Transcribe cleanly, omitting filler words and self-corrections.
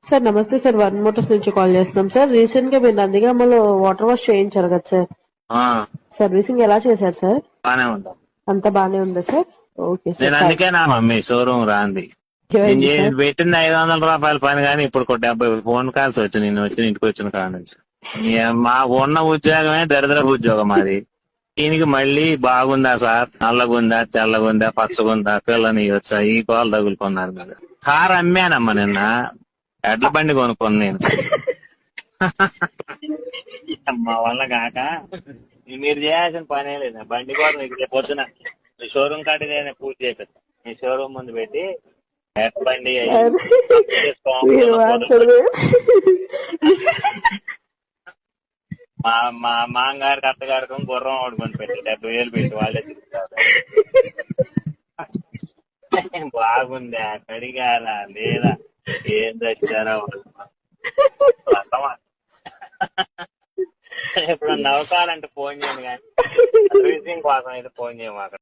Sir నమస్తే sir, one Motors నుంచి call చేస్తున్నాం సార్. రీసెంట్ గా మీరు నందిగామలో వాటర్ వాష్ చేయించారు కదా సార్, సర్వీసింగ్ ఎలా చేశారు సార్? బానే ఉంటాం. అంతా బానే ఉందా సార్? Okay sir. నేను అందుకే నా మమ్మీ షోరూమ్ రాంది. ఏమైంది సార్? నేను పెట్టింది 500 రూపాయల పని కానీ ఇప్పుడు 70 ఫోన్ కాల్స్ వచ్చి నేను వచ్చి ఇంటికి వచ్చిన కాడ నుంచి. మా ఉన్న ఉద్యోగమే దరిద్రపు ఉద్యోగం అది. దీనికి మళ్ళీ బాగుందా సార్, నల్లగుందా, తెల్లగుందా, పచ్చగుందా, పిల్లని వచ్చా, ఈ కోలు తగులుకున్నారు కదా. కారు అమ్మానమ్మా నిన్న, ఎడ్ల బండి కొనుక్కోను నేను. మా వల్ల కాక మీరు చేయాల్సిన పనే లేదు. బండి కోసం ఇక్కడ పొద్దున మీ షోరూమ్ కాడికి నేను పూర్తి చేపిస్తాను. మీ షోరూమ్ ముందు పెట్టి ఎడ్ల బండి మీరు మాట్లాడదు. మా మా మామగారికి అత్తగారికి గుర్రం ఆడుకొని పెట్టి 70,000 పెట్టి వాళ్ళే తిరుగుతారు. బాగుందా, కడిగారా లేదా, ఏం తెచ్చారా ఇప్పుడు నవ్వుకోవాలంటే ఫోన్ చేయండి కానీ సర్వీసింగ్ కోసం అయితే ఫోన్ చేయమాక.